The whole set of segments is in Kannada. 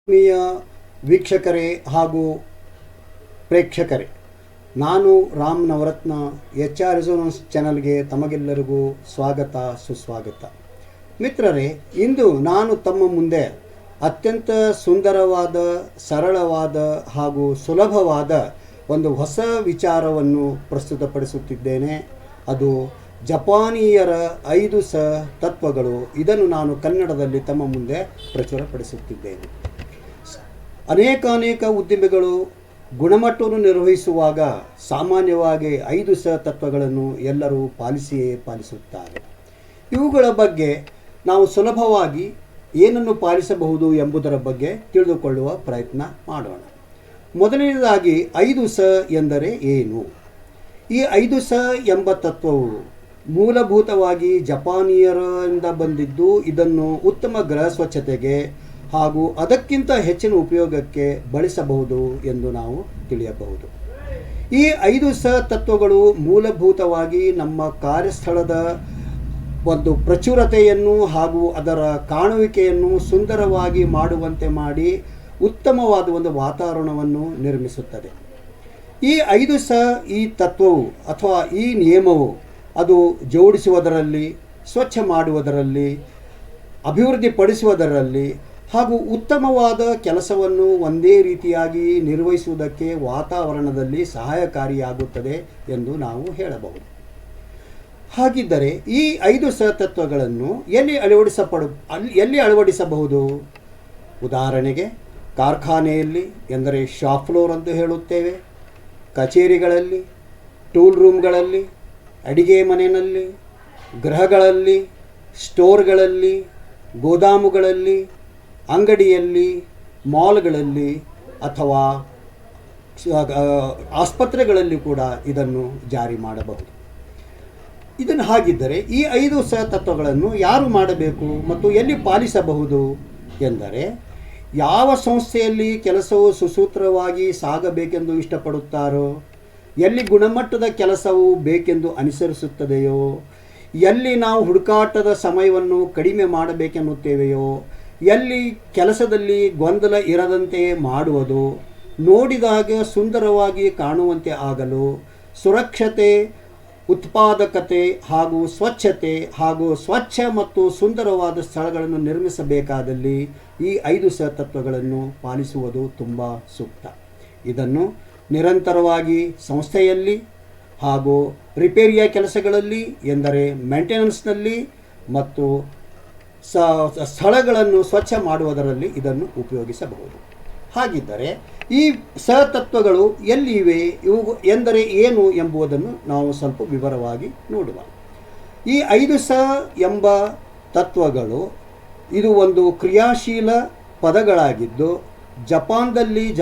ಆತ್ಮೀಯ ವೀಕ್ಷಕರೇ ಹಾಗೂ ಪ್ರೇಕ್ಷಕರೇ, ನಾನು ರಾಮ್ ನವರತ್ನ HR ರೆಸೊನೆನ್ಸ್ ಚಾನಲ್ಗೆ ತಮಗೆಲ್ಲರಿಗೂ ಸ್ವಾಗತ ಸುಸ್ವಾಗತ. ಮಿತ್ರರೇ, ಇಂದು ನಾನು ತಮ್ಮ ಮುಂದೆ ಅತ್ಯಂತ ಸುಂದರವಾದ, ಸರಳವಾದ ಹಾಗೂ ಸುಲಭವಾದ ಒಂದು ಹೊಸ ವಿಚಾರವನ್ನು ಪ್ರಸ್ತುತಪಡಿಸುತ್ತಿದ್ದೇನೆ. ಅದು ಜಪಾನಿಯರ 5 ತತ್ವಗಳು. ಇದನ್ನು ನಾನು ಕನ್ನಡದಲ್ಲಿ ತಮ್ಮ ಮುಂದೆ ಪ್ರಚುರಪಡಿಸುತ್ತಿದ್ದೇನೆ. ಅನೇಕ ಉದ್ಯಮಿಗಳು ಗುಣಮಟ್ಟವನ್ನು ನಿರ್ವಹಿಸುವಾಗ ಸಾಮಾನ್ಯವಾಗಿ 5 ತತ್ವಗಳನ್ನು ಎಲ್ಲರೂ ಪಾಲಿಸುತ್ತಾರೆ. ಇವುಗಳ ಬಗ್ಗೆ ನಾವು ಸುಲಭವಾಗಿ ಏನನ್ನು ಪಾಲಿಸಬಹುದು ಎಂಬುದರ ಬಗ್ಗೆ ತಿಳಿದುಕೊಳ್ಳುವ ಪ್ರಯತ್ನ ಮಾಡೋಣ. ಮೊದಲನೇದಾಗಿ 5 ಎಂದರೆ ಏನು? ಈ 5 ಎಂಬ ತತ್ವವು ಮೂಲಭೂತವಾಗಿ ಜಪಾನಿಯರಿಂದ ಬಂದಿದ್ದು, ಇದನ್ನು ಉತ್ತಮ ಗೃಹ ಸ್ವಚ್ಛತೆಗೆ ಹಾಗೂ ಅದಕ್ಕಿಂತ ಹೆಚ್ಚಿನ ಉಪಯೋಗಕ್ಕೆ ಬಳಸಬಹುದು ಎಂದು ನಾವು ತಿಳಿಯಬಹುದು. ಈ 5 ತತ್ವಗಳು ಮೂಲಭೂತವಾಗಿ ನಮ್ಮ ಕಾರ್ಯಸ್ಥಳದ ಒಂದು ಪ್ರಚುರತೆಯನ್ನು ಹಾಗೂ ಅದರ ಕಾಣುವಿಕೆಯನ್ನು ಸುಂದರವಾಗಿ ಮಾಡುವಂತೆ ಮಾಡಿ ಉತ್ತಮವಾದ ಒಂದು ವಾತಾವರಣವನ್ನು ನಿರ್ಮಿಸುತ್ತದೆ. ಈ 5 ಈ ತತ್ವವು ಅಥವಾ ಈ ನಿಯಮವು ಅದು ಜೋಡಿಸುವುದರಲ್ಲಿ, ಸ್ವಚ್ಛ ಮಾಡುವುದರಲ್ಲಿ, ಅಭಿವೃದ್ಧಿಪಡಿಸುವುದರಲ್ಲಿ ಹಾಗೂ ಉತ್ತಮವಾದ ಕೆಲಸವನ್ನು ಒಂದೇ ರೀತಿಯಾಗಿ ನಿರ್ವಹಿಸುವುದಕ್ಕೆ ವಾತಾವರಣದಲ್ಲಿ ಸಹಾಯಕಾರಿಯಾಗುತ್ತದೆ ಎಂದು ನಾವು ಹೇಳಬಹುದು. ಹಾಗಿದ್ದರೆ ಈ 5 ತತ್ವಗಳನ್ನು ಎಲ್ಲಿ ಅಳವಡಿಸಬಹುದು? ಉದಾಹರಣೆಗೆ ಕಾರ್ಖಾನೆಯಲ್ಲಿ, ಎಂದರೆ ಶಾಪ್ ಫ್ಲೋರ್ ಅಂತ ಹೇಳುತ್ತೇವೆ, ಕಚೇರಿಗಳಲ್ಲಿ, ಟೂಲ್ ರೂಮ್ಗಳಲ್ಲಿ, ಅಡಿಗೆ ಮನೆಯಲ್ಲಿ, ಗೃಹಗಳಲ್ಲಿ, ಸ್ಟೋರ್ಗಳಲ್ಲಿ, ಗೋದಾಮುಗಳಲ್ಲಿ, ಅಂಗಡಿಯಲ್ಲಿ, ಮಾಲ್ಗಳಲ್ಲಿ ಅಥವಾ ಆಸ್ಪತ್ರೆಗಳಲ್ಲಿ ಕೂಡ ಇದನ್ನು ಜಾರಿ ಮಾಡಬಹುದು. ಇದನ್ನು ಹಾಗಿದ್ದರೆ ಈ 5 ತತ್ವಗಳನ್ನು ಯಾರು ಮಾಡಬೇಕು ಮತ್ತು ಎಲ್ಲಿ ಪಾಲಿಸಬಹುದು ಎಂದರೆ, ಯಾವ ಸಂಸ್ಥೆಯಲ್ಲಿ ಕೆಲಸವು ಸುಸೂತ್ರವಾಗಿ ಸಾಗಬೇಕೆಂದು ಇಷ್ಟಪಡುತ್ತಾರೋ, ಎಲ್ಲಿ ಗುಣಮಟ್ಟದ ಕೆಲಸವು ಬೇಕೆಂದು ಅನುಸರಿಸುತ್ತದೆಯೋ, ಎಲ್ಲಿ ನಾವು ಹುಡುಕಾಟದ ಸಮಯವನ್ನು ಕಡಿಮೆ ಮಾಡಬೇಕೆನ್ನುತ್ತೇವೆಯೋ, ಎಲ್ಲಿ ಕೆಲಸದಲ್ಲಿ ಗೊಂದಲ ಇರದಂತೆ ಮಾಡುವುದು, ನೋಡಿದಾಗ ಸುಂದರವಾಗಿ ಕಾಣುವಂತೆ ಆಗಲು, ಸುರಕ್ಷತೆ, ಉತ್ಪಾದಕತೆ ಹಾಗೂ ಸ್ವಚ್ಛತೆ ಹಾಗೂ ಸ್ವಚ್ಛ ಮತ್ತು ಸುಂದರವಾದ ಸ್ಥಳಗಳನ್ನು ನಿರ್ಮಿಸಬೇಕಾದಲ್ಲಿ ಈ 5 ತತ್ವಗಳನ್ನು ಪಾಲಿಸುವುದು ತುಂಬ ಸೂಕ್ತ. ಇದನ್ನು ನಿರಂತರವಾಗಿ ಸಂಸ್ಥೆಯಲ್ಲಿ ಹಾಗೂ ರಿಪೇರಿಯ ಕೆಲಸಗಳಲ್ಲಿ, ಎಂದರೆ ಮೇಂಟೆನೆನ್ಸ್ನಲ್ಲಿ ಮತ್ತು ಸ್ಥಳಗಳನ್ನು ಸ್ವಚ್ಛ ಮಾಡುವುದರಲ್ಲಿ ಇದನ್ನು ಉಪಯೋಗಿಸಬಹುದು. ಹಾಗಿದ್ದರೆ ಈ ತತ್ವಗಳು ಎಲ್ಲಿವೆ, ಇವು ಎಂದರೆ ಏನು ಎಂಬುದನ್ನು ನಾವು ಸ್ವಲ್ಪ ವಿವರವಾಗಿ ನೋಡುವ. ಈ 5 ಎಂಬ ತತ್ವಗಳು ಇದು ಒಂದು ಕ್ರಿಯಾಶೀಲ ಪದಗಳಾಗಿದ್ದು,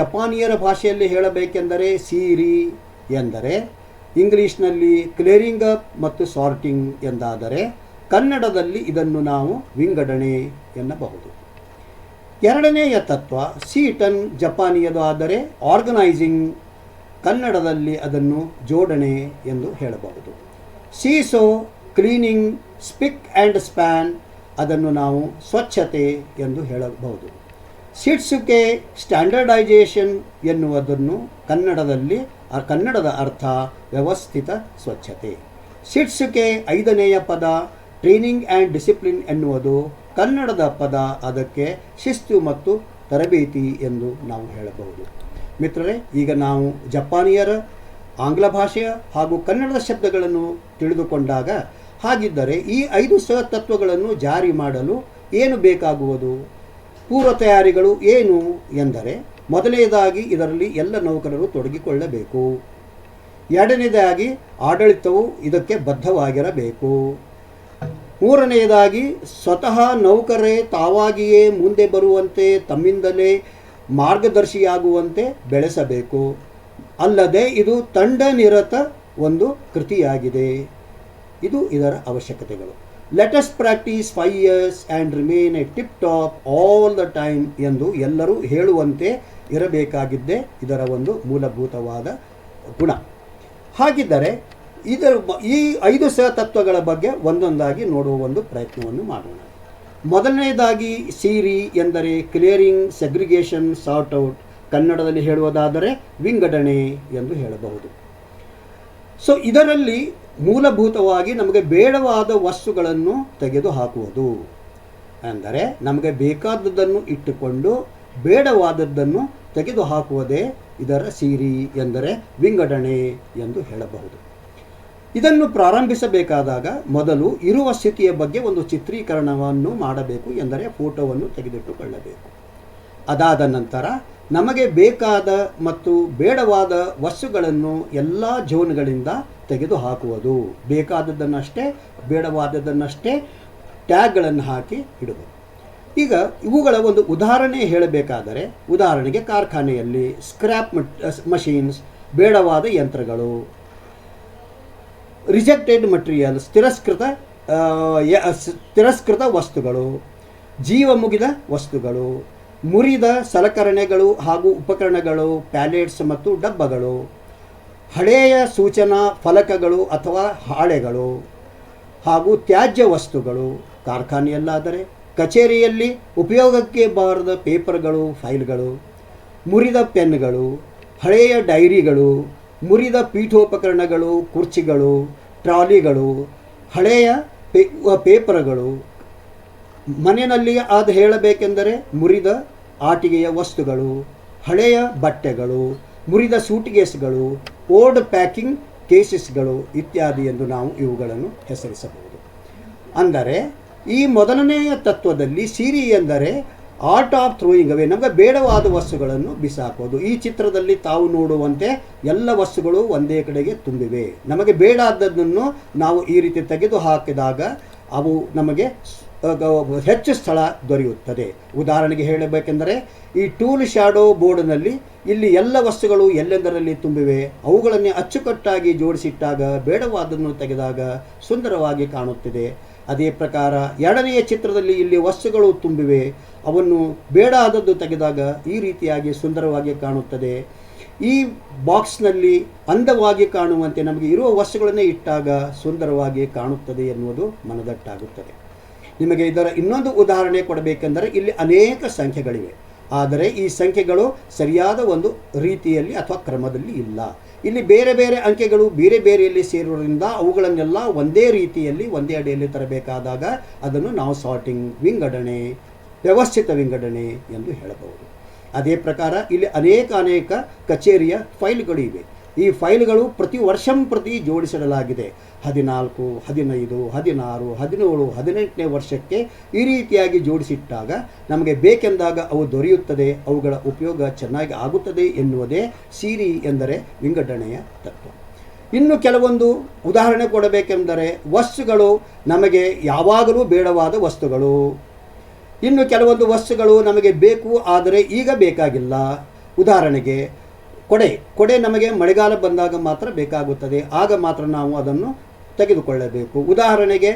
ಜಪಾನಿಯರ ಭಾಷೆಯಲ್ಲಿ ಹೇಳಬೇಕೆಂದರೆ ಸೀರಿ ಎಂದರೆ, ಇಂಗ್ಲೀಷ್ನಲ್ಲಿ ಕ್ಲಿಯರಿಂಗ್ ಅಪ್ ಮತ್ತು ಸಾರ್ಟಿಂಗ್ ಎಂದಾದರೆ, ಕನ್ನಡದಲ್ಲಿ ಇದನ್ನು ನಾವು ವಿಂಗಡಣೆ ಎನ್ನಬಹುದು. ಎರಡನೆಯ ತತ್ವ ಸೀಟನ್, ಜಪಾನಿಯದು ಆದರೆ ಆರ್ಗನೈಸಿಂಗ್, ಕನ್ನಡದಲ್ಲಿ ಅದನ್ನು ಜೋಡಣೆ ಎಂದು ಹೇಳಬಹುದು. ಸೀಸೋ, ಕ್ಲೀನಿಂಗ್, ಸ್ಪಿಕ್ ಆ್ಯಂಡ್ ಸ್ಪ್ಯಾನ್, ಅದನ್ನು ನಾವು ಸ್ವಚ್ಛತೆ ಎಂದು ಹೇಳಬಹುದು. ಶಿಟ್ಸುಕೆ, ಸ್ಟ್ಯಾಂಡರ್ಡೈಜೇಷನ್ ಎನ್ನುವುದನ್ನು ಕನ್ನಡದ ಅರ್ಥ ವ್ಯವಸ್ಥಿತ ಸ್ವಚ್ಛತೆ. ಶಿಟ್ಸುಕೆ 5ನೆಯ ಪದ ಟ್ರೈನಿಂಗ್ ಆ್ಯಂಡ್ ಡಿಸಿಪ್ಲಿನ್ ಎನ್ನುವುದು ಕನ್ನಡದ ಪದ, ಅದಕ್ಕೆ ಶಿಸ್ತು ಮತ್ತು ತರಬೇತಿ ಎಂದು ನಾವು ಹೇಳಬಹುದು. ಮಿತ್ರರೇ, ಈಗ ನಾವು ಜಪಾನಿಯರ ಆಂಗ್ಲ ಭಾಷೆಯ ಹಾಗೂ ಕನ್ನಡದ ಶಬ್ದಗಳನ್ನು ತಿಳಿದುಕೊಂಡಾಗ, ಹಾಗಿದ್ದರೆ ಈ 5 ತತ್ವಗಳನ್ನು ಜಾರಿ ಮಾಡಲು ಏನು ಬೇಕಾಗುವುದು? ಪೂರ್ವ ತಯಾರಿಗಳು ಏನು ಎಂದರೆ, ಮೊದಲನೇದಾಗಿ ಇದರಲ್ಲಿ ಎಲ್ಲ ನೌಕರರು ತೊಡಗಿಕೊಳ್ಳಬೇಕು. ಎರಡನೇದಾಗಿ ಆಡಳಿತವು ಇದಕ್ಕೆ ಬದ್ಧವಾಗಿರಬೇಕು. ಮೂರನೆಯದಾಗಿ ಸ್ವತಃ ನೌಕರರೇ ತಾವಾಗಿಯೇ ಮುಂದೆ ಬರುವಂತೆ, ತಮ್ಮಿಂದಲೇ ಮಾರ್ಗದರ್ಶಿಯಾಗುವಂತೆ ಬೆಳೆಸಬೇಕು. ಅಲ್ಲದೆ ಇದು ತಂಡ ನಿರತ ಒಂದು ಕೃತಿಯಾಗಿದೆ. ಇದು ಇದರ ಅವಶ್ಯಕತೆಗಳು. Let us practice 5 years and remain A tip top all the time ಎಂದು ಎಲ್ಲರೂ ಹೇಳುವಂತೆ ಇರಬೇಕಾಗಿದ್ದೇ ಇದರ ಒಂದು ಮೂಲಭೂತವಾದ ಗುಣ. ಹಾಗಿದ್ದರೆ ಈ 5 ತತ್ವಗಳ ಬಗ್ಗೆ ಒಂದೊಂದಾಗಿ ನೋಡುವ ಒಂದು ಪ್ರಯತ್ನವನ್ನು ಮಾಡೋಣ. ಮೊದಲನೇದಾಗಿ ಸಿರಿ ಎಂದರೆ ಕ್ಲಿಯರಿಂಗ್, ಸೆಗ್ರಿಗೇಷನ್, ಸಾರ್ಟ್ಔಟ್, ಕನ್ನಡದಲ್ಲಿ ಹೇಳುವುದಾದರೆ ವಿಂಗಡಣೆ ಎಂದು ಹೇಳಬಹುದು. ಸೊ ಇದರಲ್ಲಿ ಮೂಲಭೂತವಾಗಿ ನಮಗೆ ಬೇಡವಾದ ವಸ್ತುಗಳನ್ನು ತೆಗೆದುಹಾಕುವುದು, ಅಂದರೆ ನಮಗೆ ಬೇಕಾದದ್ದನ್ನು ಇಟ್ಟುಕೊಂಡು ಬೇಡವಾದದ್ದನ್ನು ತೆಗೆದುಹಾಕುವುದೇ ಇದರ ಸಿರಿ ಎಂದರೆ ವಿಂಗಡಣೆ ಎಂದು ಹೇಳಬಹುದು. ಇದನ್ನು ಪ್ರಾರಂಭಿಸಬೇಕಾದಾಗ ಮೊದಲು ಇರುವ ಸ್ಥಿತಿಯ ಬಗ್ಗೆ ಒಂದು ಚಿತ್ರೀಕರಣವನ್ನು ಮಾಡಬೇಕು, ಎಂದರೆ ಫೋಟೋವನ್ನು ತೆಗೆದಿಟ್ಟುಕೊಳ್ಳಬೇಕು. ಅದಾದ ನಂತರ ನಮಗೆ ಬೇಕಾದ ಮತ್ತು ಬೇಡವಾದ ವಸ್ತುಗಳನ್ನು ಎಲ್ಲ ಝೋನ್ಗಳಿಂದ ತೆಗೆದುಹಾಕುವುದು, ಬೇಕಾದದ್ದನ್ನಷ್ಟೇ ಬೇಡವಾದದ್ದನ್ನಷ್ಟೇ ಟ್ಯಾಗ್ಗಳನ್ನು ಹಾಕಿ ಇಡುವುದು. ಈಗ ಇವುಗಳ ಒಂದು ಉದಾಹರಣೆ ಹೇಳಬೇಕಾದರೆ, ಉದಾಹರಣೆಗೆ ಕಾರ್ಖಾನೆಯಲ್ಲಿ ಸ್ಕ್ರ್ಯಾಪ್ ಮಷೀನ್ಸ್, ಬೇಡವಾದ ಯಂತ್ರಗಳು, ರಿಜೆಕ್ಟೆಡ್ ಮಟೀರಿಯಲ್ಸ್, ತಿರಸ್ಕೃತ ವಸ್ತುಗಳು, ಜೀವ ಮುಗಿದ ವಸ್ತುಗಳು, ಮುರಿದ ಸಲಕರಣೆಗಳು ಹಾಗೂ ಉಪಕರಣಗಳು, ಪ್ಯಾಲೆಟ್ಸ್ ಮತ್ತು ಡಬ್ಬಗಳು, ಹಳೆಯ ಸೂಚನಾ ಫಲಕಗಳು ಅಥವಾ ಹಾಳೆಗಳು ಹಾಗೂ ತ್ಯಾಜ್ಯ ವಸ್ತುಗಳು ಕಾರ್ಖಾನೆಯಲ್ಲಾದರೆ, ಕಚೇರಿಯಲ್ಲಿ ಉಪಯೋಗಕ್ಕೆ ಬಾರದ ಪೇಪರ್ಗಳು, ಫೈಲ್ಗಳು, ಮುರಿದ ಪೆನ್ಗಳು, ಹಳೆಯ ಡೈರಿಗಳು, ಮುರಿದ ಪೀಠೋಪಕರಣಗಳು, ಕುರ್ಚಿಗಳು, ಟ್ರಾಲಿಗಳು, ಹಳೆಯ ಪೇಪರ್ಗಳು. ಮನೆಯಲ್ಲಿ ಅದು ಹೇಳಬೇಕೆಂದರೆ ಮುರಿದ ಆಟಿಕೆಯ ವಸ್ತುಗಳು, ಹಳೆಯ ಬಟ್ಟೆಗಳು, ಮುರಿದ ಸೂಟ್ಕೇಸ್ಗಳು, ಓಲ್ಡ್ ಪ್ಯಾಕಿಂಗ್ ಕೇಸಸ್ಗಳು ಇತ್ಯಾದಿ ಎಂದು ನಾವು ಇವುಗಳನ್ನು ಹೆಸರಿಸಬಹುದು. ಅಂದರೆ ಈ ಮೊದಲನೆಯ ತತ್ವದಲ್ಲಿ ಸಿರಿ ಎಂದರೆ ಆರ್ಟ್ ಆಫ್ ಥ್ರೋಯಿಂಗ್ ಅವೇ, ನಮಗೆ ಬೇಡವಾದ ವಸ್ತುಗಳನ್ನು ಬಿಸಾಕೋದು. ಈ ಚಿತ್ರದಲ್ಲಿ ತಾವು ನೋಡುವಂತೆ ಎಲ್ಲ ವಸ್ತುಗಳು ಒಂದೇ ಕಡೆಗೆ ತುಂಬಿವೆ. ನಮಗೆ ಬೇಡಾದದ್ದನ್ನು ನಾವು ಈ ರೀತಿ ತೆಗೆದು ಹಾಕಿದಾಗ ಅವು ನಮಗೆ ಹೆಚ್ಚು ಸ್ಥಳ ದೊರೆಯುತ್ತದೆ. ಉದಾಹರಣೆಗೆ ಹೇಳಬೇಕೆಂದರೆ ಈ ಟೂಲ್ ಶ್ಯಾಡೋ ಬೋರ್ಡ್ನಲ್ಲಿ ಇಲ್ಲಿ ಎಲ್ಲ ವಸ್ತುಗಳು ಎಲ್ಲೆಂದರಲ್ಲಿ ತುಂಬಿವೆ. ಅವುಗಳನ್ನೇ ಅಚ್ಚುಕಟ್ಟಾಗಿ ಜೋಡಿಸಿಟ್ಟಾಗ ಬೇಡವಾದನ್ನು ತೆಗೆದಾಗ ಸುಂದರವಾಗಿ ಕಾಣುತ್ತಿದೆ. ಅದೇ ಪ್ರಕಾರ ಎರಡನೆಯ ಚಿತ್ರದಲ್ಲಿ ಇಲ್ಲಿ ವಸ್ತುಗಳು ತುಂಬಿವೆ, ಅವನ್ನು ಬೇಡಾದದ್ದು ತೆಗೆದಾಗ ಈ ರೀತಿಯಾಗಿ ಸುಂದರವಾಗಿ ಕಾಣುತ್ತದೆ. ಈ ಬಾಕ್ಸ್ನಲ್ಲಿ ಅಂದವಾಗಿ ಕಾಣುವಂತೆ ನಮಗೆ ಇರುವ ವಸ್ತುಗಳನ್ನೇ ಇಟ್ಟಾಗ ಸುಂದರವಾಗಿ ಕಾಣುತ್ತದೆ ಎನ್ನುವುದು ಮನದಟ್ಟಾಗುತ್ತದೆ. ನಿಮಗೆ ಇದರ ಇನ್ನೊಂದು ಉದಾಹರಣೆ ಕೊಡಬೇಕೆಂದರೆ ಇಲ್ಲಿ ಅನೇಕ ಸಂಖ್ಯೆಗಳಿವೆ, ಆದರೆ ಈ ಸಂಖ್ಯೆಗಳು ಸರಿಯಾದ ಒಂದು ರೀತಿಯಲ್ಲಿ ಅಥವಾ ಕ್ರಮದಲ್ಲಿ ಇಲ್ಲ. ಇಲ್ಲಿ ಬೇರೆ ಬೇರೆ ಅಂಕೆಗಳು ಬೇರೆ ಬೇರೆಯಲ್ಲಿ ಸೇರುವುದರಿಂದ ಅವುಗಳನ್ನೆಲ್ಲ ಒಂದೇ ರೀತಿಯಲ್ಲಿ ಒಂದೇ ಅಡಿಯಲ್ಲಿ ತರಬೇಕಾದಾಗ ಅದನ್ನು ನಾವು ಸಾರ್ಟಿಂಗ್, ವಿಂಗಡಣೆ, ವ್ಯವಸ್ಥಿತ ವಿಂಗಡಣೆ ಎಂದು ಹೇಳಬಹುದು. ಅದೇ ಪ್ರಕಾರ ಇಲ್ಲಿ ಅನೇಕ ಕಚೇರಿಯ ಫೈಲ್ಗಳು ಇವೆ. ಈ ಫೈಲ್ಗಳು ಪ್ರತಿ ಪ್ರತಿ ಜೋಡಿಸಿಡಲಾಗಿದೆ. 14, 15, 16, 17, 18ನೇ ವರ್ಷಕ್ಕೆ ಈ ರೀತಿಯಾಗಿ ಜೋಡಿಸಿಟ್ಟಾಗ ನಮಗೆ ಬೇಕೆಂದಾಗ ಅವು ದೊರೆಯುತ್ತದೆ, ಅವುಗಳ ಉಪಯೋಗ ಚೆನ್ನಾಗಿ ಆಗುತ್ತದೆ ಎನ್ನುವುದೇ ಸಿರಿ ಎಂದರೆ ವಿಂಗಡಣೆಯ ತತ್ವ. ಇನ್ನು ಕೆಲವೊಂದು ಉದಾಹರಣೆ ಕೊಡಬೇಕೆಂದರೆ ವಸ್ತುಗಳು ನಮಗೆ ಯಾವಾಗಲೂ ಬೇಡವಾದ ವಸ್ತುಗಳು, ಇನ್ನು ಕೆಲವೊಂದು ವಸ್ತುಗಳು ನಮಗೆ ಬೇಕು ಆದರೆ ಈಗ ಬೇಕಾಗಿಲ್ಲ. ಉದಾಹರಣೆಗೆ ಕೊಡೆ ನಮಗೆ ಮಳೆಗಾಲ ಬಂದಾಗ ಮಾತ್ರ ಬೇಕಾಗುತ್ತದೆ, ಆಗ ಮಾತ್ರ ನಾವು ಅದನ್ನು ತೆಗೆದುಕೊಳ್ಳಬೇಕು. ಉದಾಹರಣೆಗೆ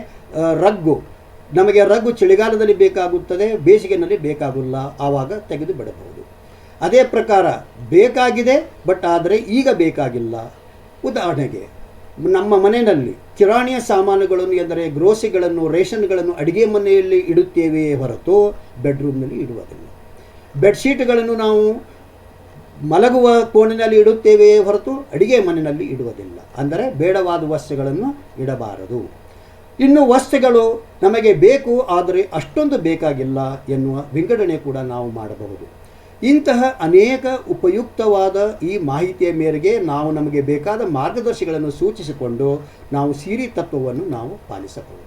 ನಮಗೆ ರಗ್ಗು ಚಳಿಗಾಲದಲ್ಲಿ ಬೇಕಾಗುತ್ತದೆ, ಬೇಸಿಗೆಯಲ್ಲಿ ಬೇಕಾಗಿಲ್ಲ, ಆವಾಗ ತೆಗೆದು ಬಿಡಬಹುದು. ಅದೇ ಪ್ರಕಾರ ಬೇಕಾಗಿದೆ ಬಟ್ ಆದರೆ ಈಗ ಬೇಕಾಗಿಲ್ಲ. ಉದಾಹರಣೆಗೆ ನಮ್ಮ ಮನೆಯಲ್ಲಿ ಕಿರಾಣಿಯ ಸಾಮಾನುಗಳನ್ನು ಎಂದರೆ ಗ್ರೋಸರಿಗಳನ್ನು, ರೇಷನ್ಗಳನ್ನು ಅಡುಗೆ ಮನೆಯಲ್ಲಿ ಇಡುತ್ತೇವೆಯೇ ಹೊರತು ಬೆಡ್ರೂಮ್ನಲ್ಲಿ ಇಡುವುದಿಲ್ಲ. ಬೆಡ್ಶೀಟ್ಗಳನ್ನು ನಾವು ಮಲಗುವ ಕೋಣೆಯಲ್ಲಿ ಇಡುತ್ತೇವೆಯೇ ಹೊರತು ಅಡುಗೆ ಮನೆಯಲ್ಲಿ ಇಡುವುದಿಲ್ಲ. ಅಂದರೆ ಬೇಡವಾದ ವಸ್ತುಗಳನ್ನು ಇಡಬಾರದು. ಇನ್ನು ವಸ್ತುಗಳು ನಮಗೆ ಬೇಕು ಆದರೆ ಅಷ್ಟೊಂದು ಬೇಕಾಗಿಲ್ಲ ಎನ್ನುವ ವಿಂಗಡಣೆ ಕೂಡ ನಾವು ಮಾಡಬಹುದು. ಇಂತಹ ಅನೇಕ ಉಪಯುಕ್ತವಾದ ಈ ಮಾಹಿತಿಯ ಮೇರೆಗೆ ನಾವು ನಮಗೆ ಬೇಕಾದ ಮಾರ್ಗದರ್ಶಿಗಳನ್ನು ಸೂಚಿಸಿಕೊಂಡು ನಾವು ಸಿರಿ ತತ್ವವನ್ನು ನಾವು ಪಾಲಿಸಬಹುದು.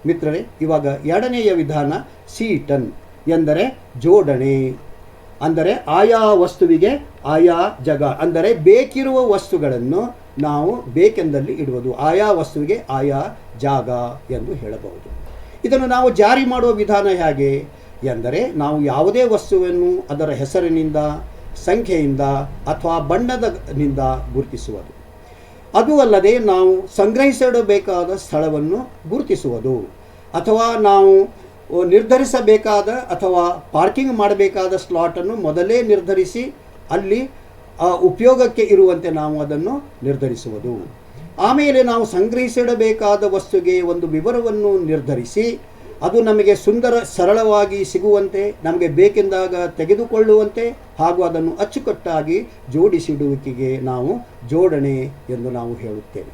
ಮಿತ್ರರೇ, ಇವಾಗ ಎರಡನೆಯ ವಿಧಾನ ಸೀಟನ್ ಎಂದರೆ ಜೋಡಣೆ. ಅಂದರೆ ಆಯಾ ವಸ್ತುವಿಗೆ ಆಯಾ ಜಾಗ, ಅಂದರೆ ಬೇಕಿರುವ ವಸ್ತುಗಳನ್ನು ನಾವು ಬೇಕೆಂದಲ್ಲಿ ಇಡುವುದು, ಆಯಾ ವಸ್ತುವಿಗೆ ಆಯಾ ಜಾಗ ಎಂದು ಹೇಳಬಹುದು. ಇದನ್ನು ನಾವು ಜಾರಿ ಮಾಡುವ ವಿಧಾನ ಹೇಗೆ ಎಂದರೆ ನಾವು ಯಾವುದೇ ವಸ್ತುವನ್ನು ಅದರ ಹೆಸರಿನಿಂದ, ಸಂಖ್ಯೆಯಿಂದ ಅಥವಾ ಬಣ್ಣದಿಂದ ಗುರುತಿಸುವುದು. ಅದು ಅಲ್ಲದೆ ನಾವು ಸಂಗ್ರಹಿಸಿಡಬೇಕಾದ ಸ್ಥಳವನ್ನು ಗುರುತಿಸುವುದು, ಅಥವಾ ನಾವು ನಿರ್ಧರಿಸಬೇಕಾದ ಅಥವಾ ಪಾರ್ಕಿಂಗ್ ಮಾಡಬೇಕಾದ ಸ್ಲಾಟನ್ನು ಮೊದಲೇ ನಿರ್ಧರಿಸಿ ಅಲ್ಲಿ ಉಪಯೋಗಕ್ಕೆ ಇರುವಂತೆ ನಾವು ಅದನ್ನು ನಿರ್ಧರಿಸುವುದು. ಆಮೇಲೆ ನಾವು ಸಂಗ್ರಹಿಸಿಡಬೇಕಾದ ವಸ್ತುಗೆ ಒಂದು ವಿವರವನ್ನು ನಿರ್ಧರಿಸಿ ಅದು ನಮಗೆ ಸರಳವಾಗಿ ಸಿಗುವಂತೆ, ನಮಗೆ ಬೇಕೆಂದಾಗ ತೆಗೆದುಕೊಳ್ಳುವಂತೆ ಹಾಗೂ ಅದನ್ನು ಅಚ್ಚುಕಟ್ಟಾಗಿ ಜೋಡಿಸಿಡುವಿಕೆಗೆ ನಾವು ಜೋಡಣೆ ಎಂದು ನಾವು ಹೇಳುತ್ತೇವೆ.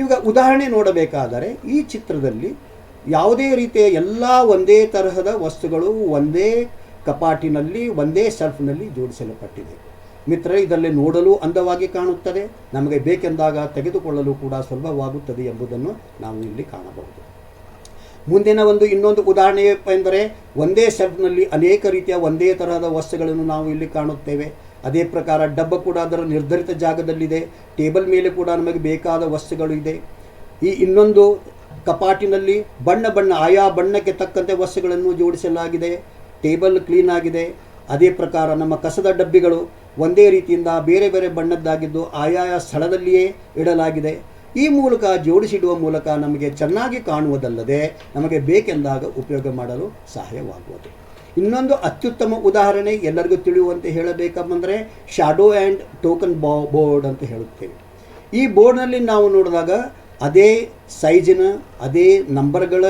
ಈಗ ಉದಾಹರಣೆ ನೋಡಬೇಕಾದರೆ ಈ ಚಿತ್ರದಲ್ಲಿ ಯಾವುದೇ ರೀತಿಯ ಎಲ್ಲ ಒಂದೇ ತರಹದ ವಸ್ತುಗಳು ಒಂದೇ ಕಪಾಟಿನಲ್ಲಿ ಒಂದೇ ಶೆಲ್ಫ್ನಲ್ಲಿ ಜೋಡಿಸಲ್ಪಟ್ಟಿದೆ. ಮಿತ್ರರೇ, ಇದರಲ್ಲಿ ನೋಡಲು ಅಂದವಾಗಿ ಕಾಣುತ್ತದೆ, ನಮಗೆ ಬೇಕೆಂದಾಗ ತೆಗೆದುಕೊಳ್ಳಲು ಕೂಡ ಸುಲಭವಾಗುತ್ತದೆ ಎಂಬುದನ್ನು ನಾವು ಇಲ್ಲಿ ಕಾಣಬಹುದು. ಮುಂದಿನ ಇನ್ನೊಂದು ಉದಾಹರಣೆ ಎಂದರೆ ಒಂದೇ ಶೆಲ್ಫ್ನಲ್ಲಿ ಅನೇಕ ರೀತಿಯ ಒಂದೇ ತರಹದ ವಸ್ತುಗಳನ್ನು ನಾವು ಇಲ್ಲಿ ಕಾಣುತ್ತೇವೆ. ಅದೇ ಪ್ರಕಾರ ಡಬ್ಬ ಕೂಡ ಅದರ ನಿರ್ಧರಿತ ಜಾಗದಲ್ಲಿದೆ. ಟೇಬಲ್ ಮೇಲೆ ಕೂಡ ನಮಗೆ ಬೇಕಾದ ವಸ್ತುಗಳು ಇದೆ. ಈ ಇನ್ನೊಂದು ಕಪಾಟಿನಲ್ಲಿ ಆಯಾ ಬಣ್ಣಕ್ಕೆ ತಕ್ಕಂತೆ ವಸ್ತುಗಳನ್ನು ಜೋಡಿಸಲಾಗಿದೆ. ಟೇಬಲ್ ಕ್ಲೀನ್ ಆಗಿದೆ. ಅದೇ ಪ್ರಕಾರ ನಮ್ಮ ಕಸದ ಡಬ್ಬಿಗಳು ಒಂದೇ ರೀತಿಯಿಂದ ಬೇರೆ ಬೇರೆ ಬಣ್ಣದ್ದಾಗಿದ್ದು ಆಯಾಯ ಸ್ಥಳದಲ್ಲಿಯೇ ಇಡಲಾಗಿದೆ. ಈ ಮೂಲಕ ಜೋಡಿಸಿಡುವ ಮೂಲಕ ನಮಗೆ ಚೆನ್ನಾಗಿ ಕಾಣುವುದಲ್ಲದೆ ನಮಗೆ ಬೇಕೆಂದಾಗ ಉಪಯೋಗ ಮಾಡಲು ಸಹಾಯವಾಗುವುದು. ಇನ್ನೊಂದು ಅತ್ಯುತ್ತಮ ಉದಾಹರಣೆ ಎಲ್ಲರಿಗೂ ತಿಳಿಯುವಂತೆ ಹೇಳಬೇಕೆಂದರೆ ಶಾಡೋ ಆ್ಯಂಡ್ ಟೋಕನ್ ಬೋರ್ಡ್ ಅಂತ ಹೇಳುತ್ತೇವೆ. ಈ ಬೋರ್ಡ್ನಲ್ಲಿ ನಾವು ನೋಡಿದಾಗ ಅದೇ ಸೈಜಿನ ಅದೇ ನಂಬರ್ಗಳ